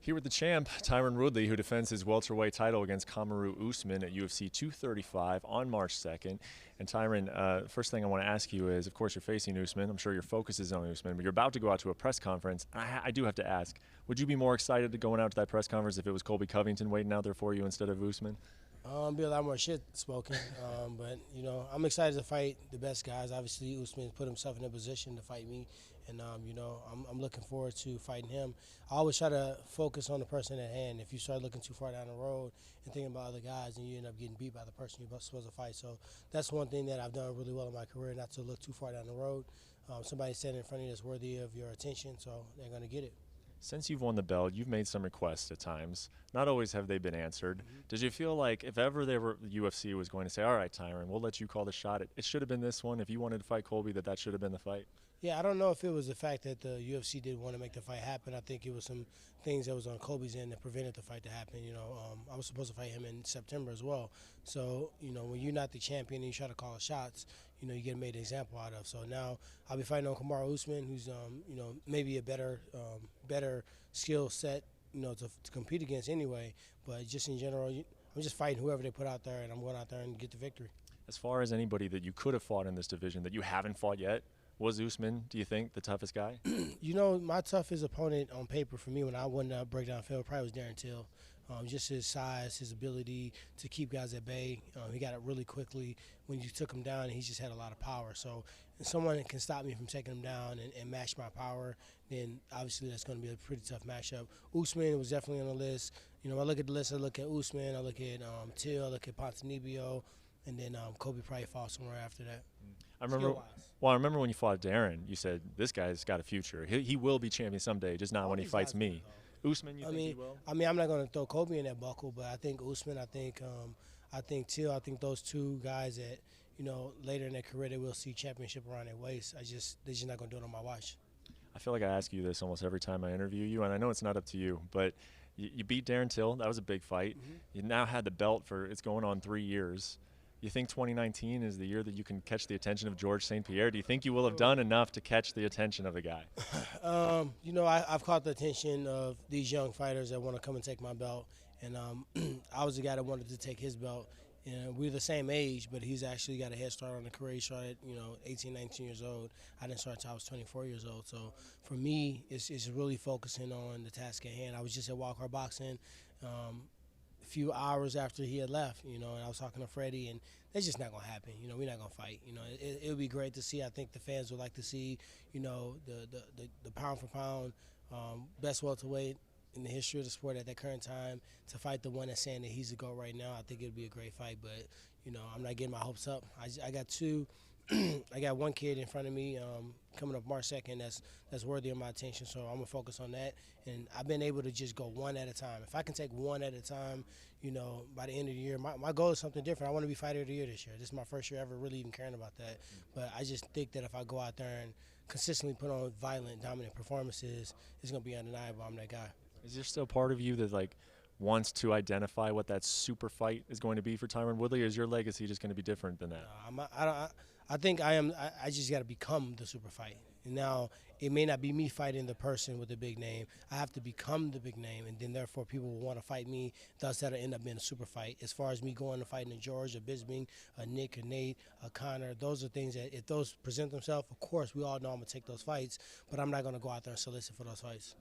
Here with the champ, Tyron Woodley, who defends his welterweight title against Kamaru Usman at UFC 235 on March 2nd. And Tyron, first thing I want to ask you is, of course, you're facing Usman. I'm sure your focus is on Usman, but you're about to go out to a press conference. I do have to ask, would you be more excited to going out to that press conference if it was Colby Covington waiting out there for you instead of Usman? Be a lot more shit spoken, but I'm excited to fight the best guys. Obviously, Usman put himself in a position to fight me, and I'm looking forward to fighting him. I always try to focus on the person at hand. If you start looking too far down the road and thinking about other guys, then you end up getting beat by the person you're supposed to fight. So that's one thing that I've done really well in my career, not to look too far down the road. Somebody standing in front of you that's worthy of your attention, so they're going to get it. Since you've won the belt, you've made some requests at times. Not always have they been answered. Did you feel like if ever the UFC was going to say, all right, Tyron, we'll let you call the shot, it should have been this one. If you wanted to fight Colby, that should have been the fight? Yeah, I don't know if it was the fact that the UFC didn't want to make the fight happen. I think it was some things that was on Colby's end that prevented the fight to happen. I was supposed to fight him in September as well. So, when you're not the champion and you try to call shots, you get made an example out of. So now I'll be fighting on Kamaru Usman, who's, maybe a better skill set, to compete against anyway. But just in general, I'm just fighting whoever they put out there, and I'm going out there and get the victory. As far as anybody that you could have fought in this division that you haven't fought yet, was Usman, do you think, the toughest guy? My toughest opponent on paper for me when I won breakdown film probably was Darren Till. Just his size, his ability to keep guys at bay. He got it really quickly when you took him down, and he just had a lot of power. So if someone can stop me from taking him down and match my power, then obviously that's going to be a pretty tough matchup. Usman was definitely on the list. I look at the list, I look at Usman, I look at Till, I look at Ponzinibbio, and then Colby probably falls somewhere after that. I remember when you fought Darren, you said, this guy's got a future. He will be champion someday, just not when he fights me. Usman, you think he will? I'm not going to throw Colby in that buckle, but I think Usman, I think Till, I think those two guys that, later in their career they will see championship around their waist. They're just not going to do it on my watch. I feel like I ask you this almost every time I interview you, and I know it's not up to you, but you beat Darren Till. That was a big fight. You now had the belt it's going on 3 years. You think 2019 is the year that you can catch the attention of Georges St-Pierre? Do you think you will have done enough to catch the attention of the guy? I've caught the attention of these young fighters that want to come and take my belt, and I was the guy that wanted to take his belt. We're the same age, but he's actually got a head start on the career. He started, 18, 19 years old. I didn't start until I was 24 years old. So for me, it's really focusing on the task at hand. I was just at Walker Boxing a few hours after he had left, and I was talking to Freddie, and that's just not going to happen. We're not going to fight. It would be great to see. I think the fans would like to see, the pound for pound best welterweight in the history of the sport at that current time to fight the one that's saying that he's the GOAT right now. I think it would be a great fight, but, I'm not getting my hopes up. I got two. I got one kid in front of me coming up March 2nd that's worthy of my attention, so I'm going to focus on that. And I've been able to just go one at a time. If I can take one at a time, by the end of the year, my goal is something different. I want to be Fighter of the Year this year. This is my first year ever really even caring about that. But I just think that if I go out there and consistently put on violent, dominant performances, it's going to be undeniable I'm that guy. Is there still part of you that wants to identify what that super fight is going to be for Tyron Woodley, or is your legacy just going to be different than that? I think I am. I just got to become the super fight. And now it may not be me fighting the person with the big name. I have to become the big name, and then therefore people will want to fight me. Thus, that'll end up being a super fight. As far as me going to fighting a George, a Bisping, a Nick, a Nate, a Connor, those are things that if those present themselves, of course we all know I'm gonna take those fights. But I'm not gonna go out there and solicit for those fights.